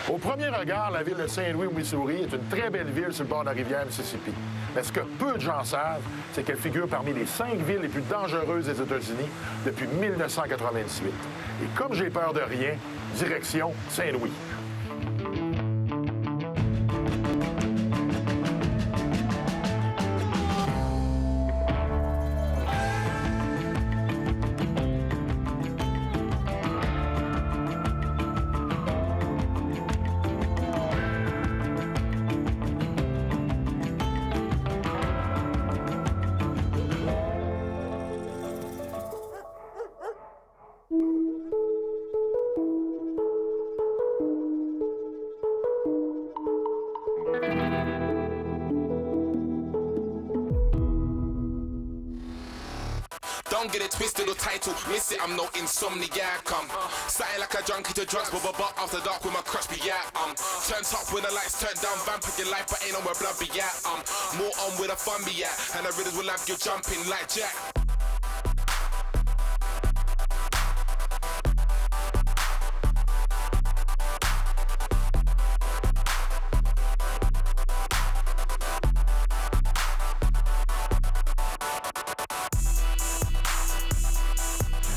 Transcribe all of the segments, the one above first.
Au premier regard, la ville de Saint-Louis, au Missouri, est une très belle ville sur le bord de la rivière Mississippi. Mais ce que peu de gens savent, c'est qu'elle figure parmi les 5 villes les plus dangereuses des États-Unis depuis 1998. Et comme j'ai peur de rien, direction Saint-Louis. Don't get it twisted or title, miss it, I'm no insomniac. Starting like a junkie to drugs, but after dark with my crutch be at. Turn top when the lights turn down, vamping your life, but ain't on where blood be at. More on where the fun be at, and the riddles will have you jumping like Jack.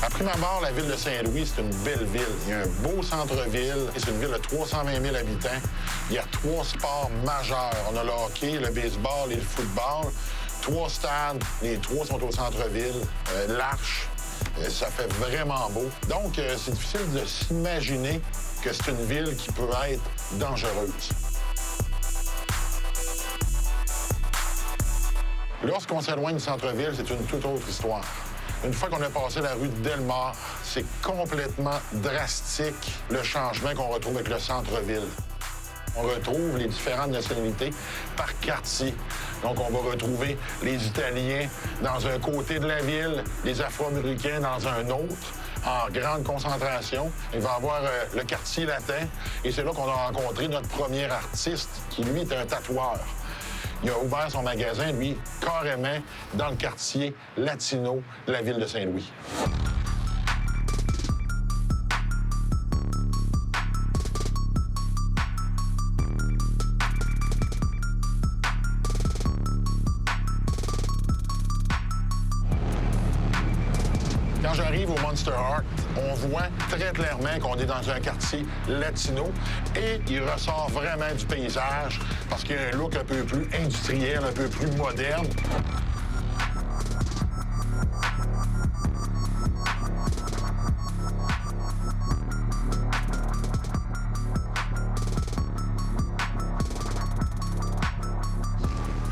Après ma mort, la ville de Saint-Louis, c'est une belle ville. Il y a un beau centre-ville. C'est une ville de 320 000 habitants. Il y a 3 sports majeurs. On a le hockey, le baseball et le football. 3 stades. Les 3 sont au centre-ville. L'Arche. Ça fait vraiment beau. Donc, c'est difficile de s'imaginer que c'est une ville qui peut être dangereuse. Lorsqu'on s'éloigne du centre-ville, c'est une toute autre histoire. Une fois qu'on a passé la rue de Delmar, c'est complètement drastique le changement qu'on retrouve avec le centre-ville. On retrouve les différentes nationalités par quartier. Donc, on va retrouver les Italiens dans un côté de la ville, les Afro-Américains dans un autre, en grande concentration. Il va y avoir le quartier latin, et c'est là qu'on a rencontré notre premier artiste, qui, lui, est un tatoueur. Il a ouvert son magasin, lui, carrément dans le quartier latino de la ville de Saint-Louis. Quand j'arrive au Monster Art, on voit très clairement qu'on est dans un quartier latino et il ressort vraiment du paysage parce qu'il y a un look un peu plus industriel, un peu plus moderne.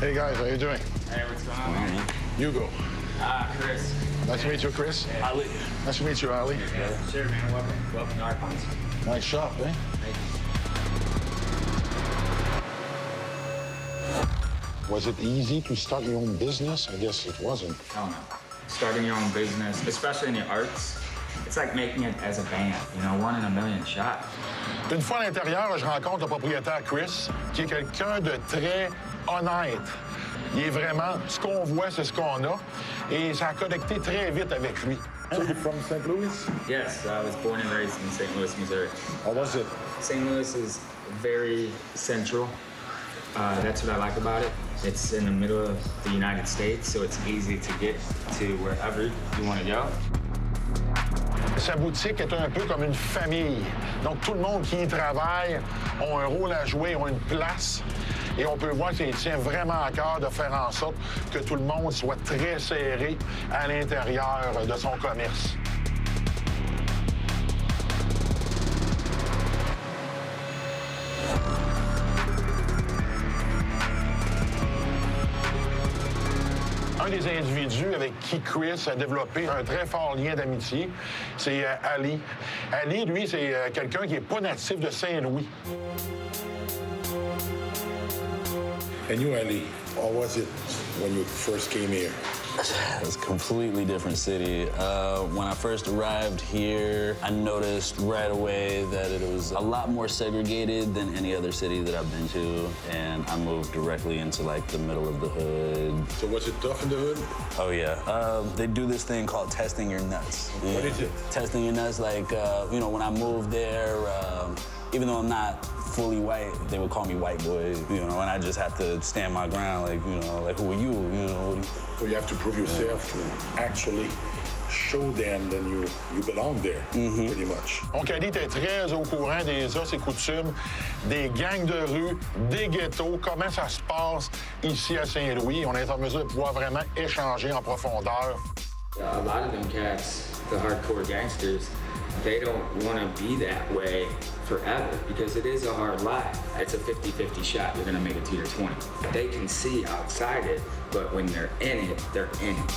Hey guys, how you doing? Hey, what's going on, man? Hugo. Chris. Nice to meet you, Chris. Yeah. Ali. Nice to meet you, Ali. Yeah, sure, man. Welcome to our place. Nice shop, eh? Thank you. Was it easy to start your own business? I guess it wasn't. Hell no. Starting your own business, especially in the arts, it's like making it as a band, you know, 1 in a million shot. Une fois à l'intérieur, je rencontre le propriétaire Chris, qui est quelqu'un de très honnête. Il est vraiment, ce qu'on voit, c'est ce qu'on a. Et ça a connecté très vite avec lui. So you're from St. Louis? Yes, I was born and raised in St. Louis, Missouri. How was it? St. Louis is very central. That's what I like about it. It's in the middle of the United States, so it's easy to get to wherever you want to go. Sa boutique est un peu comme une famille. Donc, tout le monde qui y travaille ont un rôle à jouer, ont une place. Et on peut voir qu'il tient vraiment à cœur de faire en sorte que tout le monde soit très serré à l'intérieur de son commerce. Un des individus avec qui Chris a développé un très fort lien d'amitié, c'est Ali. Ali, lui, c'est quelqu'un qui n'est pas natif de Saint-Louis. And you, Ali, how was it when you first came here? It's a completely different city. When I first arrived here, I noticed right away that it was a lot more segregated than any other city that I've been to, and I moved directly into like the middle of the hood. So was it tough in the hood? Oh yeah, they do this thing called testing your nuts. What is it? Testing your nuts, like, you know, when I moved there, even though I'm not fully white, they would call me white boy, you know, and I just have to stand my ground, like, you know, like, who are you, you know? So you have to prove yourself to actually show them that you belong there, pretty much. Donc, Ali était très au courant des us et coutumes, des gangs de rue, des ghettos, comment ça se passe ici à Saint-Louis. On est en mesure de pouvoir vraiment échanger en profondeur. A lot of them cats, the hardcore gangsters, they don't want to be that way forever because it is a hard life. It's a 50-50 shot. You're going to make it to your 20. They can see outside it, but when they're in it, they're in it.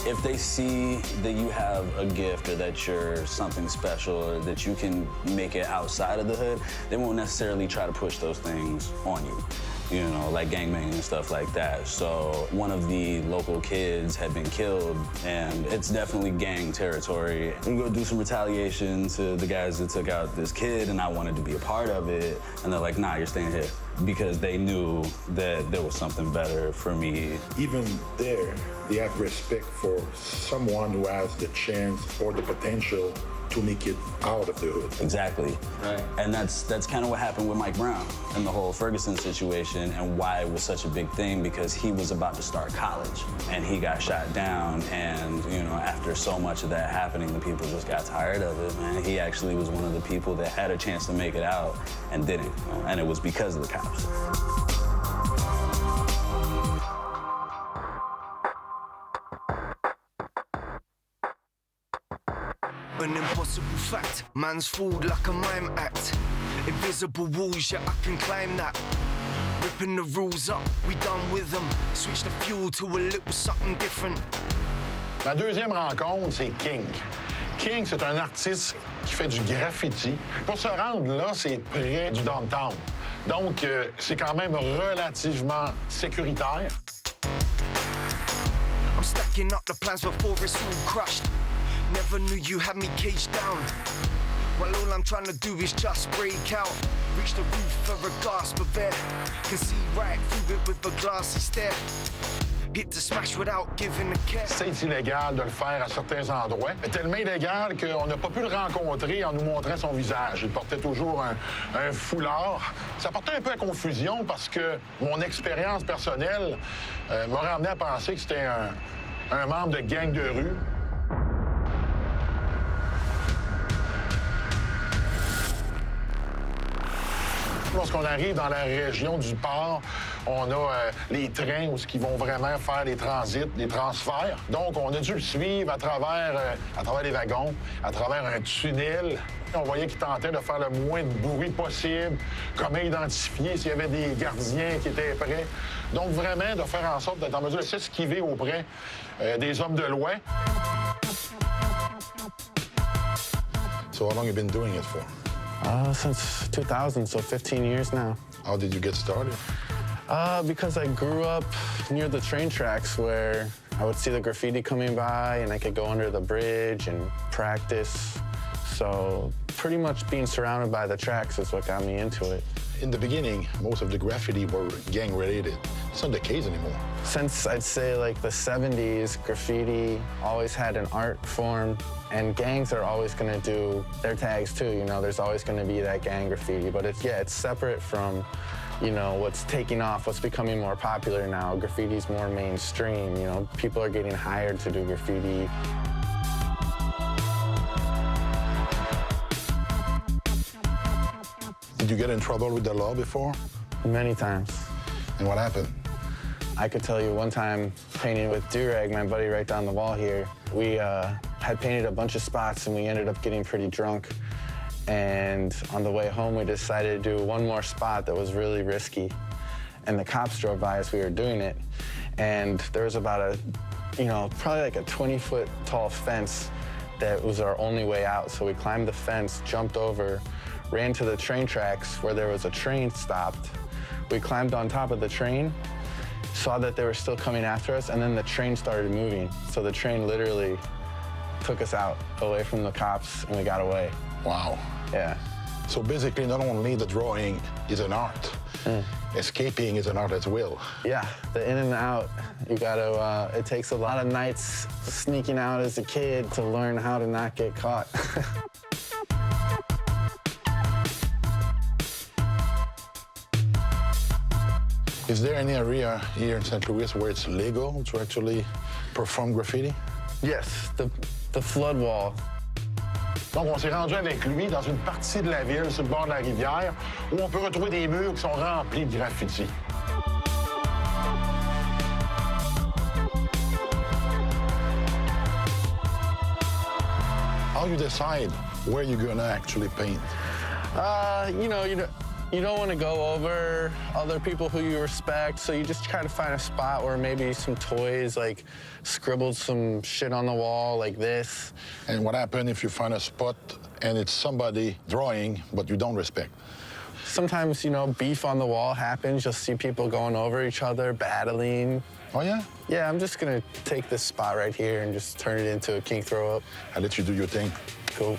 If they see that you have a gift or that you're something special or that you can make it outside of the hood, they won't necessarily try to push those things on you, you know, like gangbanging and stuff like that. So one of the local kids had been killed, and it's definitely gang territory. We go do some retaliation to the guys that took out this kid, and I wanted to be a part of it. And they're like, nah, you're staying here, because they knew that there was something better for me. Even there, they have respect for someone who has the chance or the potential to make it out of the hood. Exactly. Right. And that's kind of what happened with Mike Brown and the whole Ferguson situation, and why it was such a big thing, because he was about to start college and he got shot down, and you know, after so much of that happening, the people just got tired of it, man. He actually was one of the people that had a chance to make it out and didn't, and it was because of the cops. An impossible fact, man's fooled like a mime act. Invisible walls, yeah, I can climb that. Ripping the rules up, we done with them. Switch the fuel to a little something different. Ma deuxième rencontre, c'est King. King, c'est un artiste qui fait du graffiti. Pour se rendre là, c'est près du downtown. Donc, c'est quand même relativement sécuritaire. I'm stacking up the plans before it's all crushed. Never knew you had me caged down. Well, all I'm trying to do is just break out. Reach the roof for a gasp, but there can see right through it with a glassy stare. Hit the smash without giving a care. C'est illégal de le faire à certains endroits. Tellement illégal qu'on n'a pas pu le rencontrer en nous montrant son visage. Il portait toujours un foulard. Ça portait un peu à confusion parce que mon expérience personnelle m'a ramené à penser que c'était un membre de gang de rue. Lorsqu'on arrive dans la région du port, on a les trains où ils vont vraiment faire les transits, les transferts. Donc, on a dû le suivre à travers les wagons, à travers un tunnel. On voyait qu'il tentait de faire le moins de bruit possible, comment identifier s'il y avait des gardiens qui étaient prêts. Donc, vraiment, de faire en sorte d'être en mesure de s'esquiver auprès des hommes de loi. So how long have you been doing it for? Since 2000, so 15 years now. How did you get started? Because I grew up near the train tracks where I would see the graffiti coming by and I could go under the bridge and practice. So pretty much being surrounded by the tracks is what got me into it. In the beginning, most of the graffiti were gang-related. It's not the case anymore. Since I'd say like the 70s, graffiti always had an art form, and gangs are always gonna do their tags too, you know, there's always gonna be that gang graffiti, but it's separate from, you know, what's taking off, what's becoming more popular now. Graffiti's more mainstream, you know, people are getting hired to do graffiti. Did you get in trouble with the law before? Many times. And what happened? I could tell you one time painting with Durag, my buddy right down the wall here, we had painted a bunch of spots and we ended up getting pretty drunk. And on the way home, we decided to do one more spot that was really risky. And the cops drove by as we were doing it. And there was about probably like a 20-foot tall fence that was our only way out. So we climbed the fence, jumped over, ran to the train tracks where there was a train stopped. We climbed on top of the train, saw that they were still coming after us, and then the train started moving. So the train literally took us out, away from the cops, and we got away. Wow. Yeah. So basically, not only the drawing is an art, Escaping is an art as well. Yeah, the in and out. You gotta, it takes a lot of nights sneaking out as a kid to learn how to not get caught. Is there any area here in St. Louis where it's legal to actually perform graffiti? Yes, the flood wall. Donc, on s'est rendu avec lui dans une partie de la ville, sur le bord de la rivière, où on peut retrouver des murs qui sont remplis de graffiti. How you decide where you're gonna actually paint? You don't want to go over other people who you respect, so you just try to find a spot where maybe some toys, like scribbled some shit on the wall like this. And what happens if you find a spot and it's somebody drawing, but you don't respect? Sometimes, beef on the wall happens. You'll see people going over each other, battling. Oh, yeah? Yeah, I'm just gonna take this spot right here and just turn it into a king throw up. I'll let you do your thing. Cool.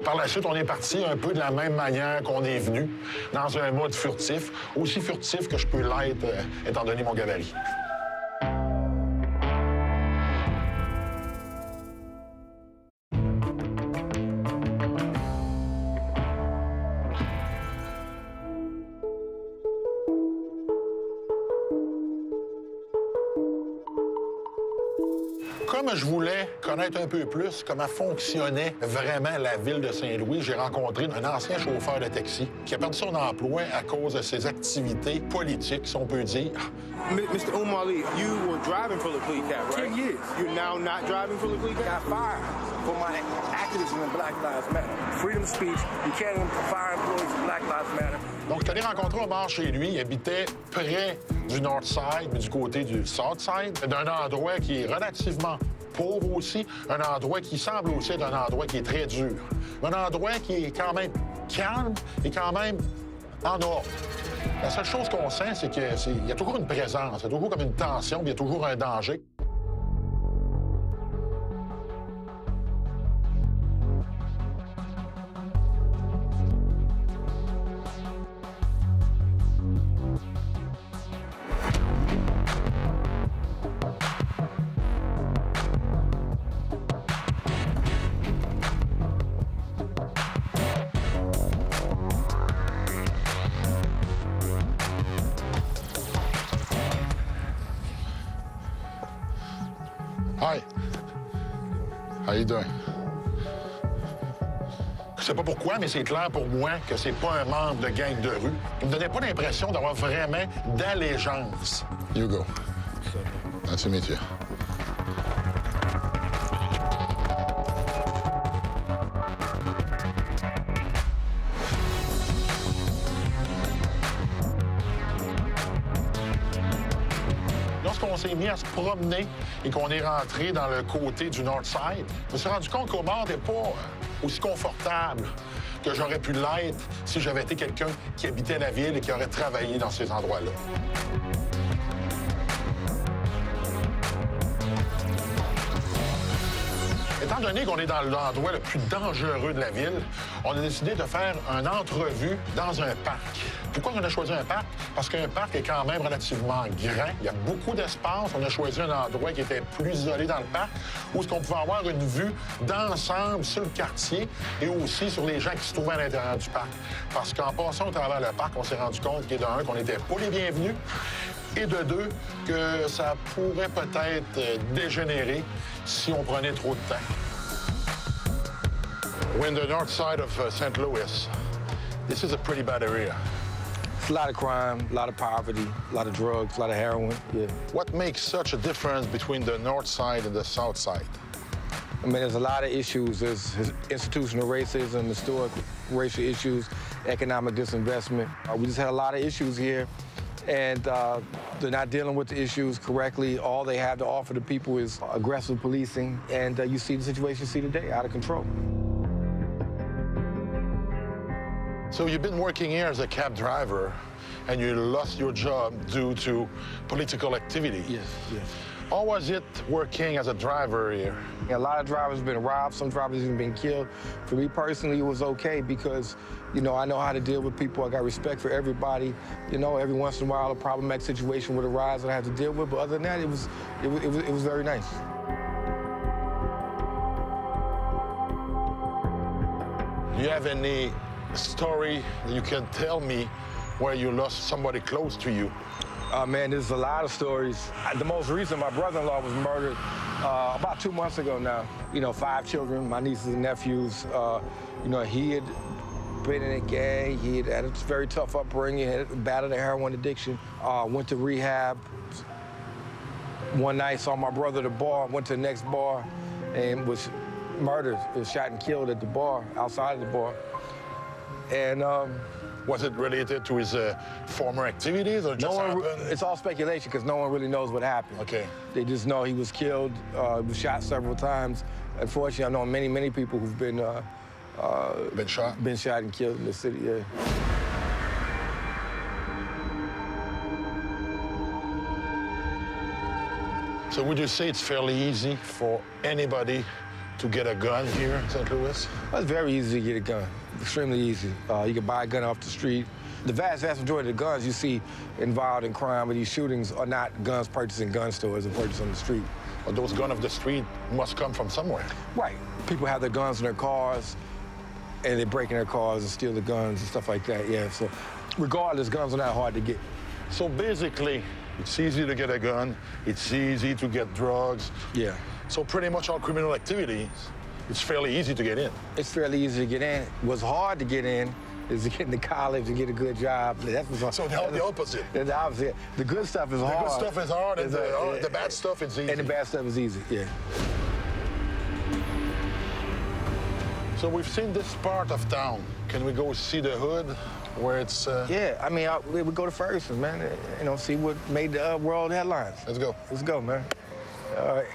Par la suite, on est parti un peu de la même manière qu'on est venu, dans un mode furtif, aussi furtif que je peux l'être, étant donné mon gabarit. Comme je voulais connaître un peu plus comment fonctionnait vraiment la ville de Saint-Louis, j'ai rencontré un ancien chauffeur de taxi qui a perdu son emploi à cause de ses activités politiques, si on peut dire. Mr. Umali, you were driving for the police cap, right? 10 years. You're now not driving for the police cap? Got fired for my activism in Black Lives Matter. Freedom of speech. You can't even fire employees in Black Lives Matter. Donc, je suis allé rencontrer Omar chez lui. Il habitait près du North Side, mais du côté du South Side, d'un endroit qui est relativement pauvre aussi, un endroit qui semble aussi être un endroit qui est très dur. Un endroit qui est quand même calme et quand même en ordre. La seule chose qu'on sent, c'est qu'il y a toujours une présence, il y a toujours comme une tension, puis il y a toujours un danger. Hi. How you doing? Je sais pas pourquoi, mais c'est clair pour moi que c'est pas un membre de gang de rue. Il me donnait pas l'impression d'avoir vraiment d'allégeance. Hugo. Nice to meet you. Lorsqu'on s'est mis à se promener et qu'on est rentré dans le côté du North Side, je me suis rendu compte qu'Omar n'était pas aussi confortable que j'aurais pu l'être si j'avais été quelqu'un qui habitait la ville et qui aurait travaillé dans ces endroits-là. Étant donné qu'on est dans l'endroit le plus dangereux de la ville, on a décidé de faire une entrevue dans un parc. Pourquoi on a choisi un parc? Parce qu'un parc est quand même relativement grand. Il y a beaucoup d'espace. On a choisi un endroit qui était plus isolé dans le parc, où on pouvait avoir une vue d'ensemble sur le quartier et aussi sur les gens qui se trouvaient à l'intérieur du parc. Parce qu'en passant au travers le parc, on s'est rendu compte que, d'un, qu'on n'était pas les bienvenus, et de deux, que ça pourrait peut-être dégénérer si on prenait trop de temps. We're in the north side of St. Louis. This is a pretty bad area. It's a lot of crime, a lot of poverty, a lot of drugs, a lot of heroin. Yeah. What makes such a difference between the north side and the south side? I mean, there's a lot of issues. There's institutional racism, historic racial issues, economic disinvestment. We just had a lot of issues here. And They're not dealing with the issues correctly. All they have to offer the people is aggressive policing, and you see the situation you see today, out of control. So you've been working here as a cab driver, and you lost your job due to political activity. Yes, yes. How was it working as a driver here? A lot of drivers have been robbed, some drivers have been killed. For me personally, it was okay because, you know, I know how to deal with people. I got respect for everybody. You know, every once in a while, a problematic situation would arise that I have to deal with, but other than that, it was very nice. Do you have any story that you can tell me where you lost somebody close to you? Man, there's a lot of stories. The most recent, my brother-in-law was murdered about 2 months ago now. You know, 5 children, my nieces and nephews. You know, he had been in a gang. He had a very tough upbringing, had battled a heroin addiction, went to rehab. One night, saw my brother at the bar, went to the next bar, and was murdered, was shot and killed at the bar, outside of the bar. And was it related to his former activities or just happened? It's all speculation because no one really knows what happened. Okay. They just know he was killed, was shot several times. Unfortunately, I know many people who've been shot? Been shot and killed in the city, yeah. So would you say it's fairly easy for anybody to get a gun here in St. Louis? Well, it's very easy to get a gun, extremely easy. You can buy a gun off the street. The vast majority of the guns you see involved in crime or these shootings are not guns purchased in gun stores or purchased on the street. But those guns off the street must come from somewhere. Right. People have their guns in their cars, and they break in their cars and steal the guns and stuff like that, yeah. So regardless, guns are not hard to get. So basically, it's easy to get a gun, it's easy to get drugs. Yeah. So pretty much all criminal activities, it's fairly easy to get in. It's fairly easy to get in. What's hard to get in is to get into college and get a good job. That's what's hard. So the opposite. The opposite. The good stuff is hard. The good stuff is hard, and the bad stuff is easy. And the bad stuff is easy, yeah. So we've seen this part of town. Can we go see the hood where it's... Yeah, I mean, we go to Ferguson, man. You know, see what made the world headlines. Let's go. Let's go, man. All right.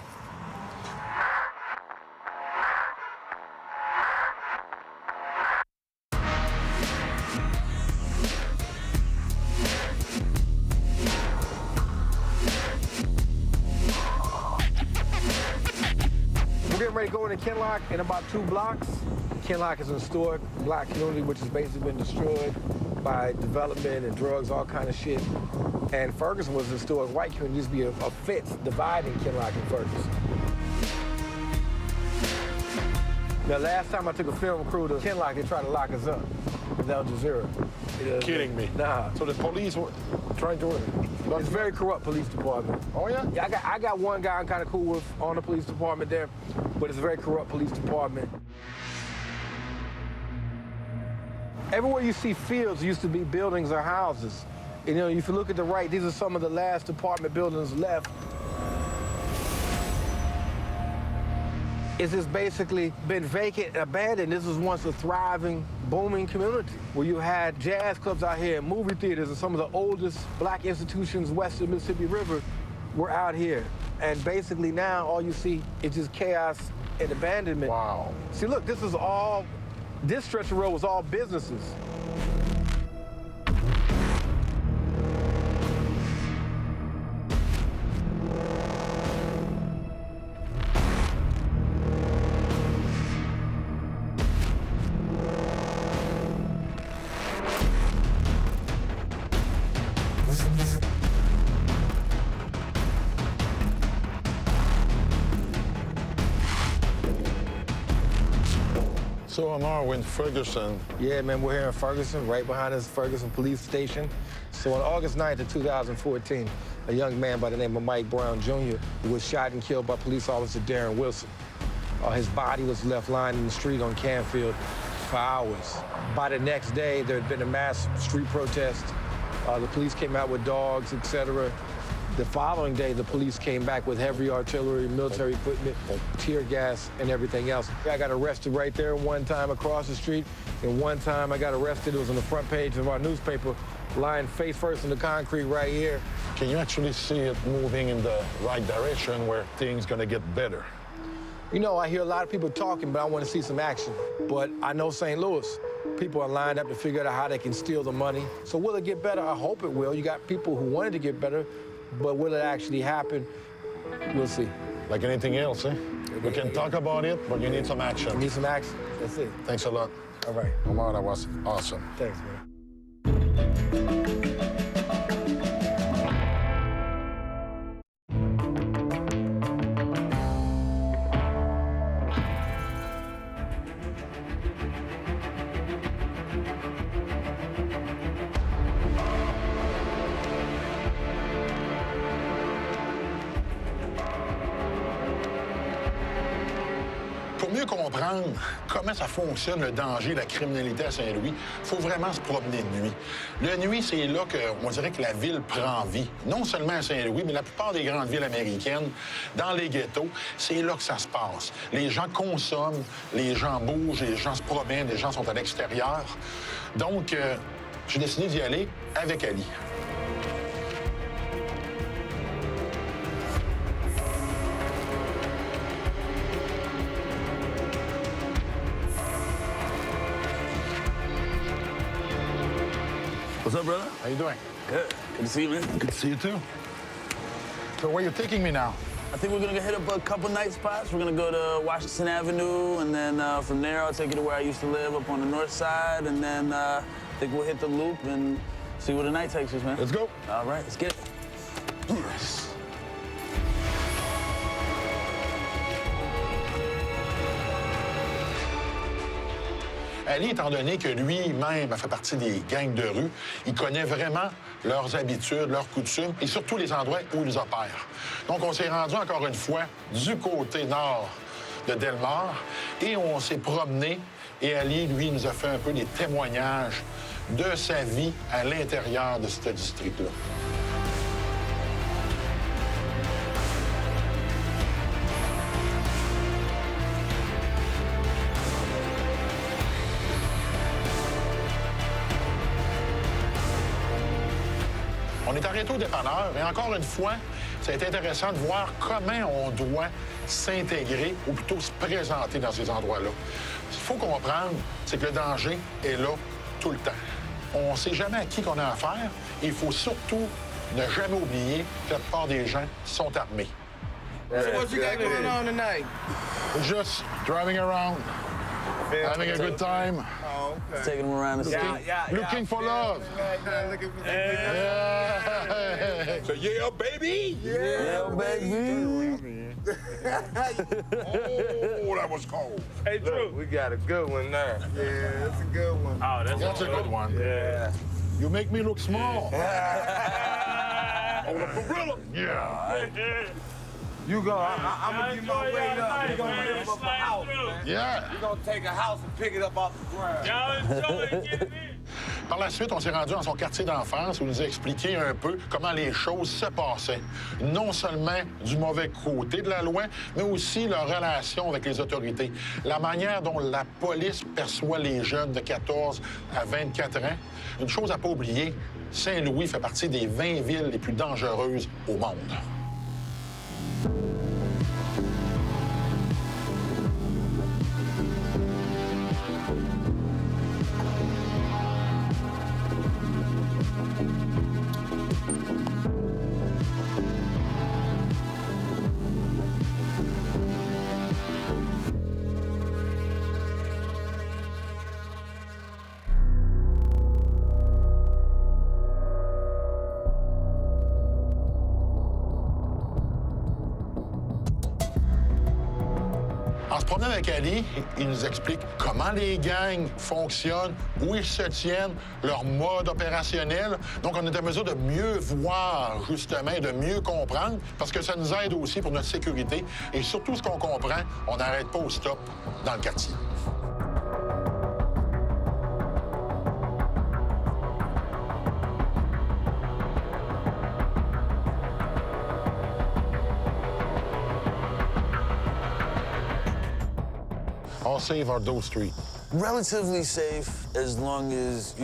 We're getting ready to go into Kinloch in about 2 blocks. Kinloch is a historic black community which has basically been destroyed by development and drugs, all kind of shit. And Ferguson was a historic white community. There used to be a fence dividing Kinloch and Ferguson. The last time I took a film crew to Kinloch, they tried to lock us up with Al Jazeera. Kidding me. Nah. So the police were trying to... It's a very corrupt police department. Oh, yeah? Yeah, I got one guy I'm kind of cool with on the police department there, but it's a very corrupt police department. Everywhere you see fields used to be buildings or houses. And, you know, if you look at the right, these are some of the last apartment buildings left. It's just basically been vacant and abandoned. This was once a thriving, booming community where you had jazz clubs out here and movie theaters, and some of the oldest black institutions west of the Mississippi River were out here. And basically now all you see is just chaos and abandonment. Wow. See, look, this stretch of road was all businesses. So Amar, we're in Ferguson. Yeah, man, we're here in Ferguson, right behind us, Ferguson Police Station. So on August 9th of 2014, a young man by the name of Mike Brown Jr. was shot and killed by police officer Darren Wilson. His body was left lying in the street on Canfield for hours. By the next day, there had been a mass street protest. The police came out with dogs, etc. The following day, the police came back with heavy artillery, military equipment, tear gas, and everything else. I got arrested right there one time across the street, and one time I got arrested. It was on the front page of our newspaper lying face first in the concrete right here. Can you actually see it moving in the right direction where things gonna get better? You know, I hear a lot of people talking, but I want to see some action. But I know St. Louis, people are lined up to figure out how they can steal the money. So will it get better? I hope it will. You got people who wanted to get better, but will it actually happen? We'll see. Like anything else, eh? We can talk about it, but you need some action. You need some action. That's it. Thanks a lot. All right. Omar, that was awesome. Thanks, man. Pour mieux comprendre comment ça fonctionne, le danger, la criminalité à Saint-Louis, il faut vraiment se promener de nuit. La nuit, c'est là qu'on dirait que la ville prend vie. Non seulement à Saint-Louis, mais la plupart des grandes villes américaines, dans les ghettos, c'est là que ça se passe. Les gens consomment, les gens bougent, les gens se promènent, les gens sont à l'extérieur. Donc, j'ai décidé d'y aller avec Ali. What's up, brother? How you doing? Good. Good to see you, man. Good to see you, too. So where you taking me now? I think we're gonna hit up a couple night spots. We're gonna go to Washington Avenue, and then from there, I'll take you to where I used to live up on the north side, and then I think we'll hit the loop and see where the night takes us, man. Let's go. All right, let's get it. Yes. Ali, étant donné que lui-même a fait partie des gangs de rue, il connaît vraiment leurs habitudes, leurs coutumes et surtout les endroits où ils opèrent. Donc, on s'est rendu encore une fois du côté nord de Delmar et on s'est promené et Ali, lui, nous a fait un peu des témoignages de sa vie à l'intérieur de ce district-là. On est arrêté au dépanneur et encore une fois, ça a été intéressant de voir comment on doit s'intégrer ou plutôt se présenter dans ces endroits-là. Ce qu'il faut comprendre, c'est que le danger est là tout le temps. On ne sait jamais à qui qu'on a affaire et il faut surtout ne jamais oublier que la plupart des gens sont armés. So what you got going on tonight? Just driving around, having a good time. Oh, okay. Taking them around the city. Looking for love. Looking for Yeah. So yeah, baby. Yeah, baby. Oh, that was cold. Hey, Drew, we got a good one there. Yeah, that's a good one. Oh, That's a good one. Yeah. You make me look small. Oh, the gorilla. Yeah. You go. I'm gonna give my weight up. We're gonna lift up a house, man. Yeah. We're gonna take a house and pick it up off the ground. Par la suite, on s'est rendu dans son quartier d'enfance où il nous a expliqué un peu comment les choses se passaient. Non seulement du mauvais côté de la loi, mais aussi leur relation avec les autorités. La manière dont la police perçoit les jeunes de 14 à 24 ans. Une chose à pas oublier, Saint-Louis fait partie des 20 villes les plus dangereuses au monde. En se promenant avec Ali, il nous explique comment les gangs fonctionnent, où ils se tiennent, leur mode opérationnel. Donc, on est en mesure de mieux voir, justement, et de mieux comprendre, parce que ça nous aide aussi pour notre sécurité. Et surtout, ce qu'on comprend, on n'arrête pas au stop dans le quartier. All save our Doe Street. Relatively safe as long as,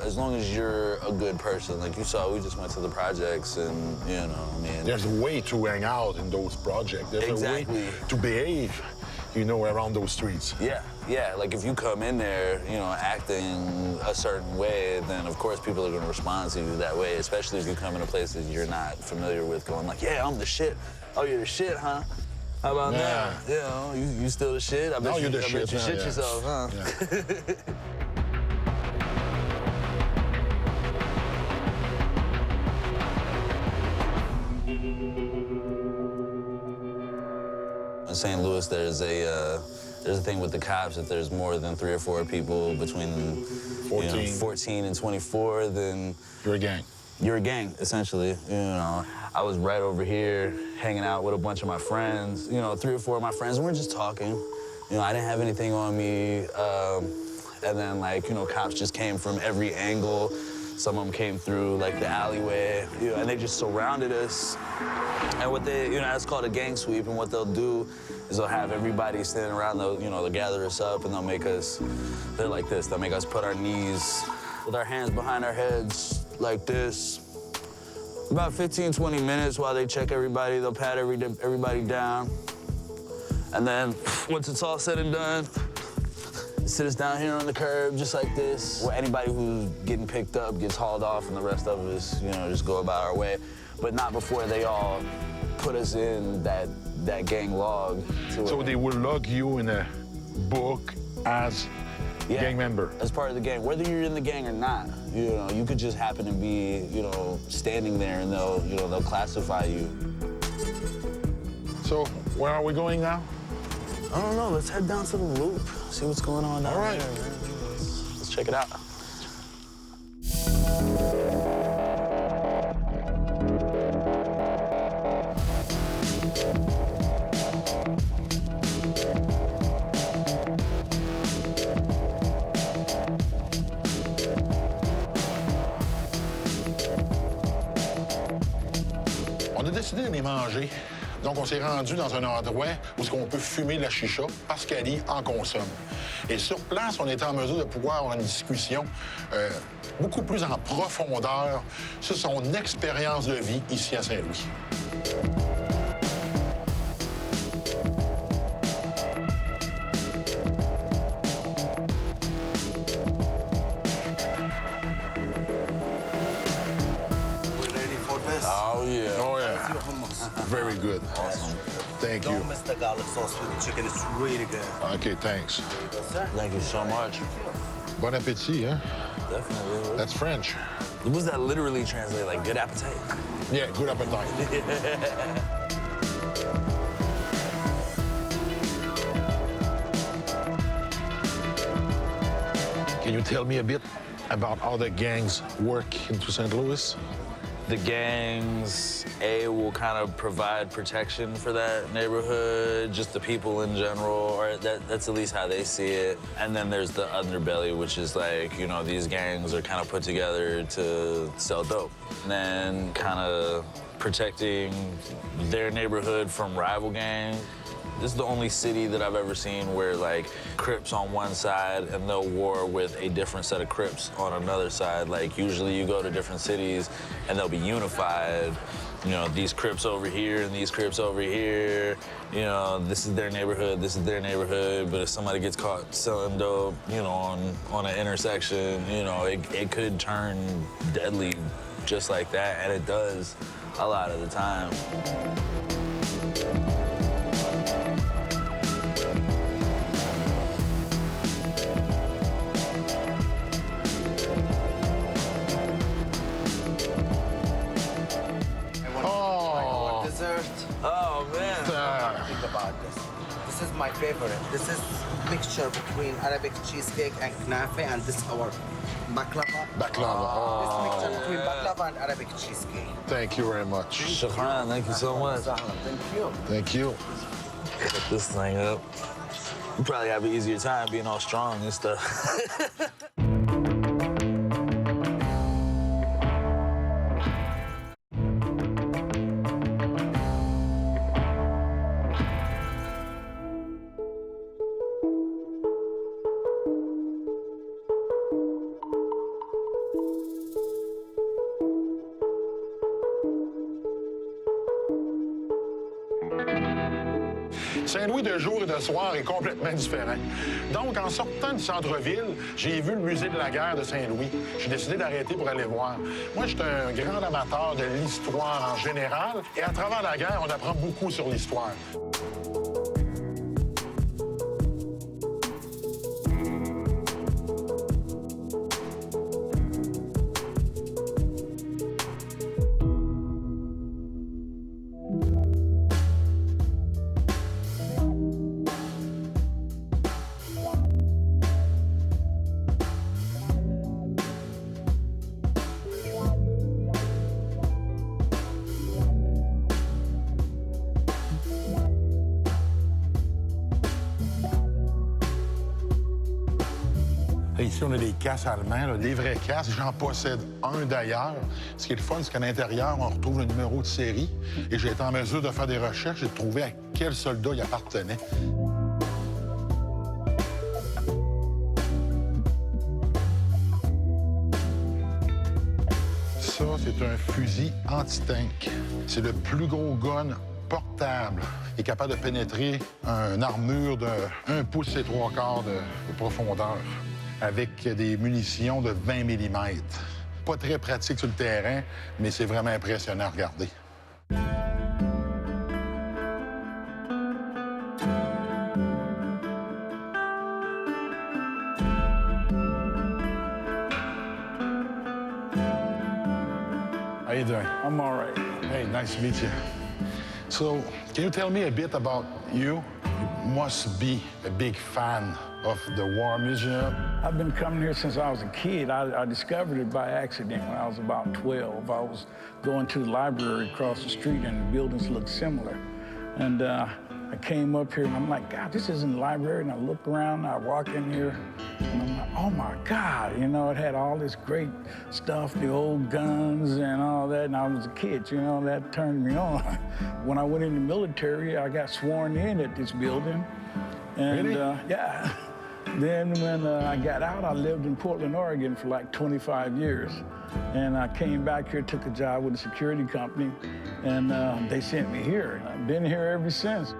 as long as you're a good person. Like you saw, we just went to the projects and, I mean. There's a way to hang out in those projects. There's Exactly. a way to behave, around those streets. Yeah, like if you come in there, acting a certain way, then of course people are gonna respond to you that way, especially if you come in a place that you're not familiar with, going like, yeah, I'm the shit. Oh, you're the shit, huh? How about that? You still the shit? I bet you're the I shit. bet you shit yourself, huh? Yeah. In St. Louis, there's a thing with the cops that there's more than 3 or 4 people between 14 and 24, then you're a gang. You're a gang, essentially. I was right over here hanging out with a bunch of my friends, 3 or 4 of my friends, and we're just talking. I didn't have anything on me. And then, cops just came from every angle. Some of them came through, the alleyway, and they just surrounded us. And what they, it's called a gang sweep, and what they'll do is they'll have everybody standing around, they'll gather us up, and they'll make us, they're like this, they'll make us put our knees with our hands behind our heads like this. About 15, 20 minutes while they check everybody, they'll pat everybody down. And then, once it's all said and done, sit us down here on the curb, just like this. Well, anybody who's getting picked up gets hauled off, and the rest of us, just go about our way. But not before they all put us in that gang log. So they will log you in a book as gang member? As part of the gang, whether you're in the gang or not. You could just happen to be, standing there, and they'll classify you. So where are we going now? I don't know. Let's head down to the loop, see what's going on down All right. there. Let's check it out. On a décidé de les manger. Donc, on s'est rendu dans un endroit où on peut fumer la chicha parce qu'Ali en consomme. Et sur place, on était en mesure de pouvoir avoir une discussion beaucoup plus en profondeur sur son expérience de vie ici à Saint-Louis. Very good. Awesome. Thank you. Don't miss the garlic sauce with the chicken. It's really good. Okay, thanks. Thank you so much. Bon appétit, huh? Definitely. That's French. What does that literally translate? Like, good appetite? Yeah, good appetite. Can you tell me a bit about how the gangs work into St. Louis? The gangs, will kind of provide protection for that neighborhood, just the people in general, or that's at least how they see it. And then there's the underbelly, which is these gangs are kind of put together to sell dope. And then kind of protecting their neighborhood from rival gangs. This is the only city that I've ever seen where, Crips on one side and they'll war with a different set of Crips on another side. Usually you go to different cities and they'll be unified. These Crips over here and these Crips over here. This is their neighborhood, this is their neighborhood. But if somebody gets caught selling dope, on an intersection, it could turn deadly just like that, and it does a lot of the time. Oh, man. Think about this. This is my favorite. This is mixture between Arabic cheesecake and knafe, and this our baklava. Baklava. This mixture between baklava and Arabic cheesecake. Thank you very much. Shukran, thank you so much. Thank you. Thank you. Pick this thing up. You probably have an easier time being all strong and stuff. Saint-Louis de jour et de soir est complètement différent. Donc, en sortant du centre-ville, j'ai vu le musée de la guerre de Saint-Louis. J'ai décidé d'arrêter pour aller voir. Moi, j'étais un grand amateur de l'histoire en général. Et à travers la guerre, on apprend beaucoup sur l'histoire. Ici, on a des casques allemands, là, des vrais casques. J'en possède un d'ailleurs. Ce qui est le fun, c'est qu'à l'intérieur, on retrouve le numéro de série. Et j'ai été en mesure de faire des recherches et de trouver à quel soldat il appartenait. Ça, c'est un fusil anti-tank. C'est le plus gros gun portable. Il est capable de pénétrer une armure de 1 pouce et 3/4 de profondeur, avec des munitions de 20 mm. Pas très pratique sur le terrain, mais c'est vraiment impressionnant à regarder. How you doing? I'm all right. Hey, nice to meet you. So, can you tell me a bit about you? You must be a big fan of the War Museum. I've been coming here since I was a kid. I discovered it by accident when I was about 12. I was going to the library across the street and the buildings looked similar. And I came up here and I'm like, God, this isn't the library. And I look around, I walk in here and I'm like, oh my God, you know, it had all this great stuff, the old guns and all that. And I was a kid, you know, that turned me on. When I went in the military, I got sworn in at this building. And really? Yeah. Then when I got out, I lived in Portland, Oregon for like 25 years. And I came back here, took a job with a security company, and they sent me here. I've been here ever since.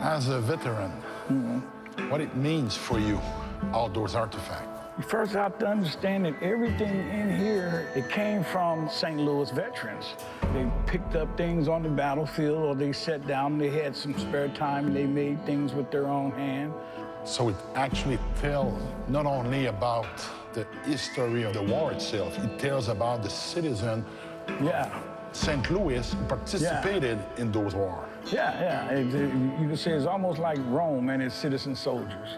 As a veteran, what it means for you, all those artifacts? You first have to understand that everything in here, it came from St. Louis veterans. They picked up things on the battlefield, or they sat down and they had some spare time and they made things with their own hand. So it actually tells not only about the history of the war itself, it tells about the citizen. Yeah. St. Louis participated in those wars. Yeah. You can say it's almost like Rome and its citizen soldiers.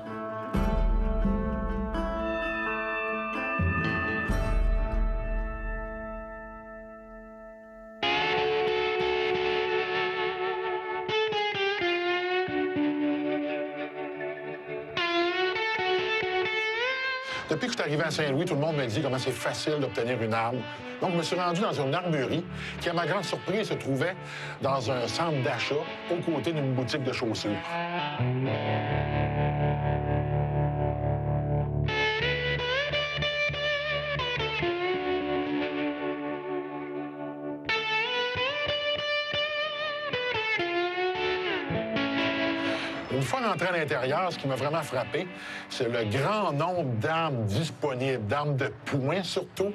Depuis que je suis arrivé à Saint-Louis, tout le monde me dit comment c'est facile d'obtenir une arme. Donc, je me suis rendu dans une armurerie qui, à ma grande surprise, se trouvait dans un centre d'achat aux côtés d'une boutique de chaussures. Une fois rentré à l'intérieur, ce qui m'a vraiment frappé, c'est le grand nombre d'armes disponibles, d'armes de poing surtout,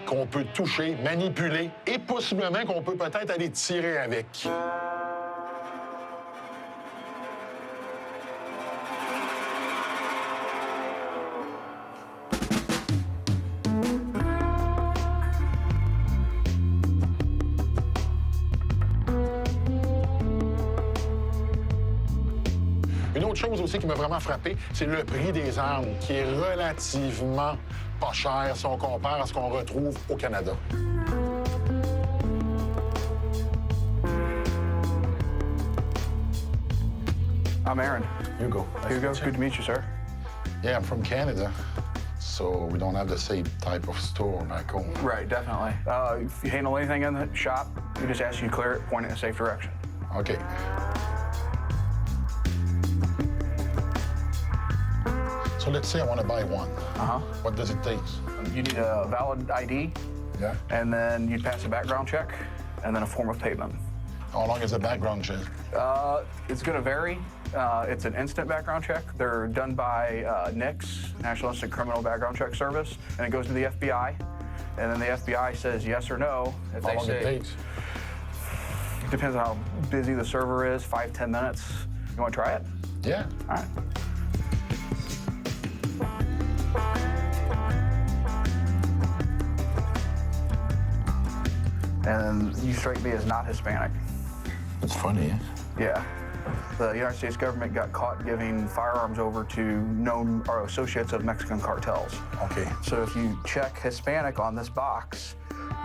qu'on peut toucher, manipuler et possiblement qu'on peut peut-être aller tirer avec. Une autre chose aussi qui m'a vraiment frappé, c'est le prix des armes, qui est relativement pas cher si on compare à ce qu'on retrouve au Canada. I'm Aaron. Hugo. Hugo, good to meet you, sir. Yeah, I'm from Canada, so we don't have the same type of store back home. Right, definitely. If you handle anything in the shop, we just ask you to clear it, point it in a safe direction. Okay. So let's say I want to buy one. What does it take? You need a valid ID. Yeah. And then you'd pass a background check. and then a form of payment. How long is the background check? It's going to vary. It's an instant background check. They're done by NICS, National Instant Criminal Background Check Service, and it goes to the FBI. And then the FBI says yes or no. If How long it takes? Depends on how busy the server is, 5-10 minutes. You want to try it? Yeah. All right. And you strike me as not Hispanic. That's funny, eh? Yeah. The United States government got caught giving firearms over to known or associates of Mexican cartels. Okay. So if you check Hispanic on this box,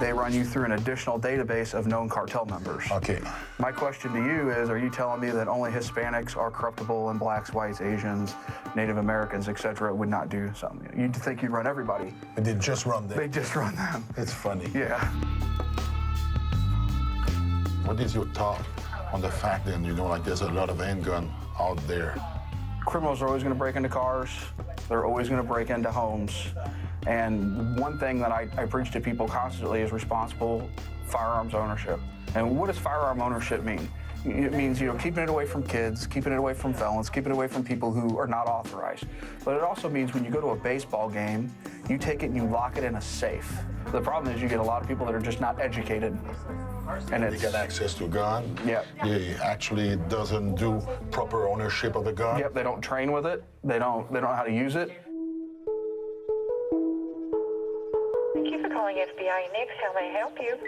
they run you through an additional database of known cartel members. Okay. My question to you is, are you telling me that only Hispanics are corruptible and blacks, whites, Asians, Native Americans, etc., would not do something? You'd think you'd run everybody. But they just run them. They just run them. It's funny. Yeah. What is your thought on the fact that, you know, like there's a lot of handgun out there? Criminals are always going to break into cars. They're always going to break into homes. And one thing that I preach to people constantly is responsible firearms ownership. And what does firearm ownership mean? It means, you know, keeping it away from kids, keeping it away from felons, keeping it away from people who are not authorized. But it also means when you go to a baseball game, you take it and you lock it in a safe. The problem is you get a lot of people that are just not educated. And they get access to a gun. Yep. They actually doesn't do proper ownership of the gun. Yep, they don't train with it. They don't know how to use it. Thank you for calling FBI NICS. How may I help you?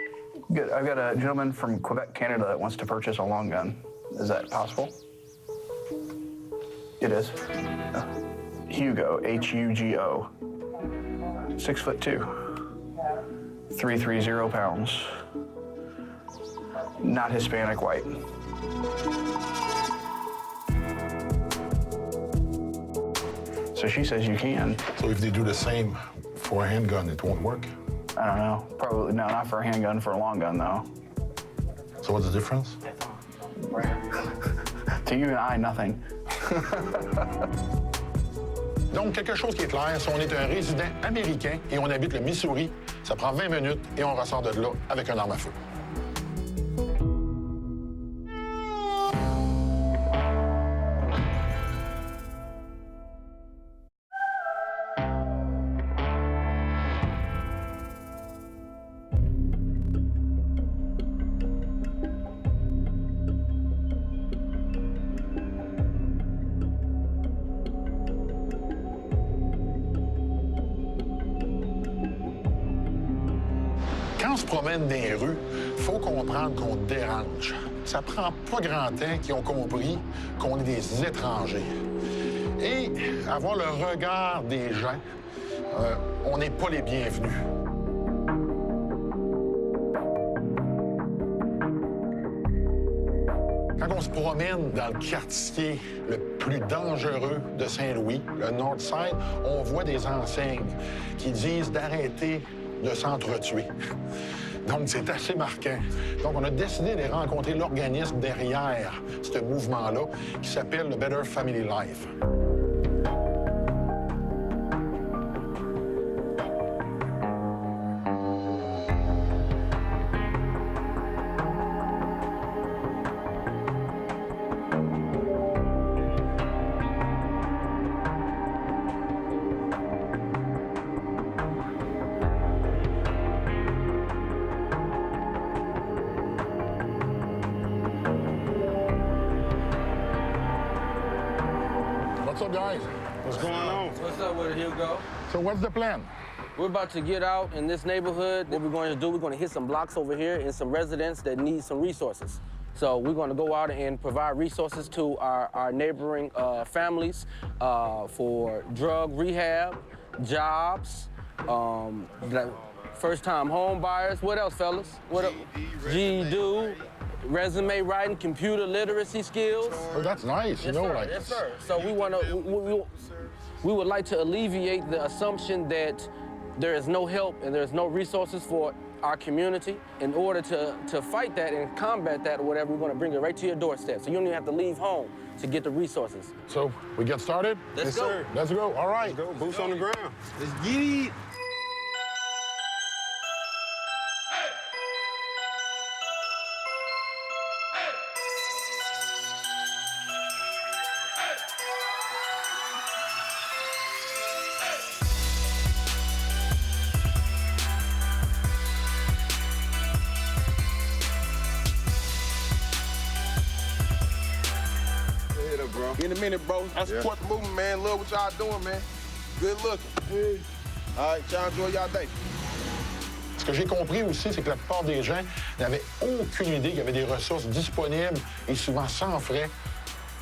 Good. I've got a gentleman from Quebec, Canada that wants to purchase a long gun. Is that possible? It is. Hugo, H-U-G-O. 6'2", 330 pounds. Not Hispanic, white. So she says you can. So if they do the same for a handgun, it won't work? I don't know. Probably, no, not for a handgun, for a long gun, though. So what's the difference? To you and I, nothing. Donc, quelque chose qui est clair, si on est un résident américain et on habite le Missouri, ça prend 20 minutes et on ressort de là avec un arme à feu. Quand on se promène dans les rues, il faut comprendre qu'on dérange. Ça prend pas grand temps qu'ils ont compris qu'on est des étrangers. Et avoir le regard des gens, on n'est pas les bienvenus. Quand on se promène dans le quartier le plus dangereux de Saint-Louis, le Northside, on voit des enseignes qui disent d'arrêter de s'entretuer. Donc, c'est assez marquant. Donc, on a décidé de rencontrer l'organisme derrière ce mouvement-là qui s'appelle le Better Family Life. What's up, guys? What's going on? What's up with it, Hugo? So what's the plan? We're about to get out in this neighborhood. What we're going to do, we're going to hit some blocks over here and some residents that need some resources. So we're going to go out and provide resources to our neighboring families for drug rehab, jobs, first-time home buyers. What else, fellas? What GED, resume writing, computer literacy skills. Oh, that's nice. Yes, you know, sir. like Yes, sir. So we would like to alleviate the assumption that there is no help and there's no resources for our community. In order to fight that and combat that or whatever, we're going to bring it right to your doorstep. So you don't even have to leave home to get the resources. So we get started? Let's go. Sir. Let's go. All right. Let's go. Boots on the ground. Let's get it. In a minute, bro. I support the movement, man. Love what y'all doing, man. Good looking. Hey. All right, y'all enjoy y'all day. Ce que j'ai compris aussi, c'est que la plupart des gens n'avaient aucune idée qu'il y avait des ressources disponibles et souvent sans frais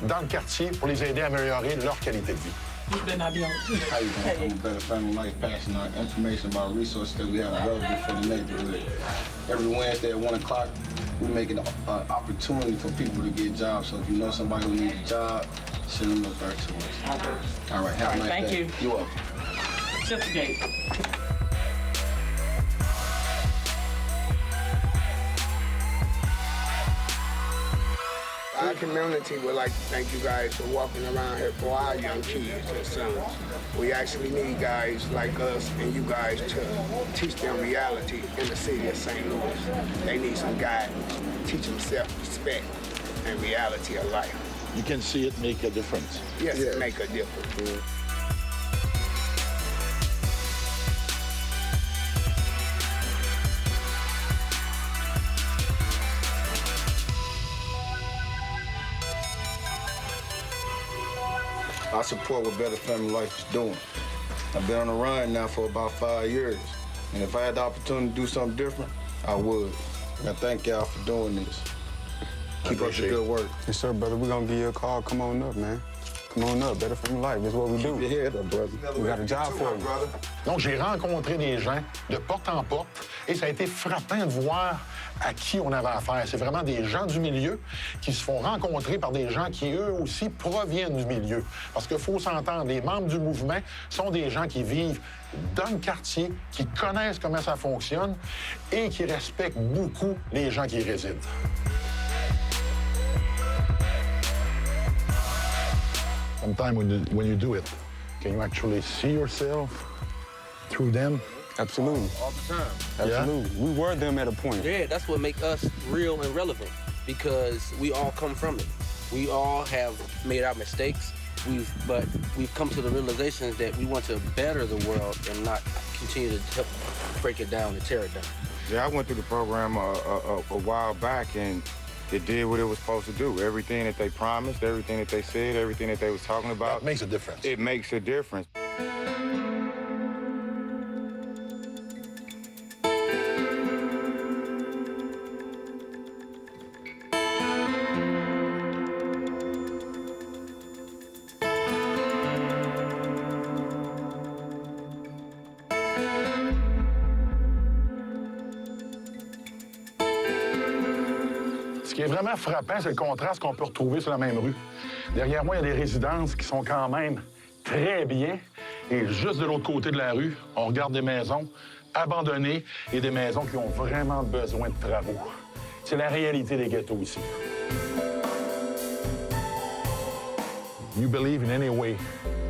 dans le quartier pour les aider à améliorer leur qualité de vie. How you doing? I'm Better Family Life, passing out information about resources that we have available for the neighborhood. Every Wednesday at 1 o'clock, we're making an opportunity for people to get jobs. So if you know somebody who needs a job, send them up there to us. All right, have a nice day. Thank you. You're welcome. Accept the gate. Our community would like to thank you guys for walking around here for our young kids and sons. We actually need guys like us and you guys to teach them reality in the city of St. Louis. They need some guidance, teach them self-respect and reality of life. You can see it make a difference. Yes, it make a difference. I support what Better Family Life is doing. I've been on the run now for about 5 years. And if I had the opportunity to do something different, I would. And I thank y'all for doing this. Keep up the good work. Yes, sir, brother. We're gonna give you a call. Come on up, man. Come on up. Better Family Life. That's what we do. Keep your head up, brother. We got a job for you. Donc, j'ai rencontré des gens de porte en porte et ça a été frappant de voir à qui on avait affaire. C'est vraiment des gens du milieu qui se font rencontrer par des gens qui, eux aussi, proviennent du milieu. Parce qu'il faut s'entendre, les membres du mouvement sont des gens qui vivent dans le quartier, qui connaissent comment ça fonctionne et qui respectent beaucoup les gens qui y résident. Sometimes when you do it, can you actually see yourself through them? Absolutely. All the time. Absolutely. Yeah. We were them at a point. Yeah, that's what makes us real and relevant because we all come from it. We all have made our mistakes, but we've come to the realization that we want to better the world and not continue to help break it down and tear it down. Yeah, I went through the program a while back, and it did what it was supposed to do. Everything that they promised, everything that they said, everything that they was talking about. That makes a difference. It makes a difference. Ce qui est vraiment frappant, c'est le contraste qu'on peut retrouver sur la même rue. Derrière moi, il y a des résidences qui sont quand même très bien. Et juste de l'autre côté de la rue, on regarde des maisons abandonnées et des maisons qui ont vraiment besoin de travaux. C'est la réalité des ghettos ici. You believe in any way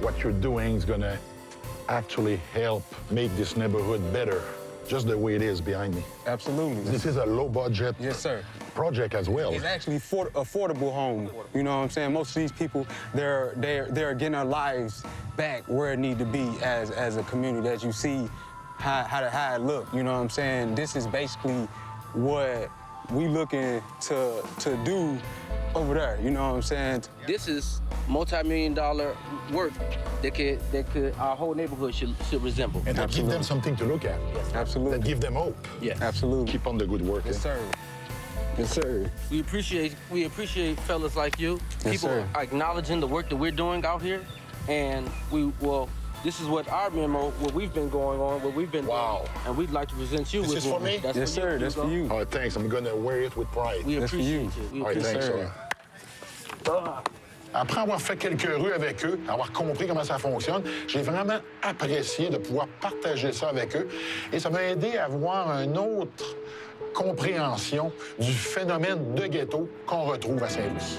what you're doing is going to actually help make this neighborhood better, just the way it is behind me. Absolutely. This is a low-budget project as well. It's actually affordable home. You know what I'm saying? Most of these people, they're getting their lives back where it need to be as a community. As you see how it look. You know what I'm saying? This is basically what we looking to do over there. You know what I'm saying? This is multi-million-dollar work that our whole neighborhood should resemble. And that give them something to look at. Yes. Absolutely. That give them hope. Yes. Absolutely. Keep on the good work. Yes, sir. Yes, sir. We appreciate fellas like you. Yes, people sir. acknowledging the work that we're doing out here. And this is what our memo, what we've been going on, what we've been doing. And we'd like to present you This with is for me? That's Yes, for sir. you, That's for Hugo. you. Oh, thanks. I'm going to wear it with pride. We That's for appreciate you. you. We All right, appreciate thanks, sir. Après avoir fait quelques rues avec eux, avoir compris comment ça fonctionne, j'ai vraiment apprécié de pouvoir partager ça avec eux. Et ça m'a aidé à avoir une autre compréhension du phénomène de ghetto qu'on retrouve à Saint-Louis.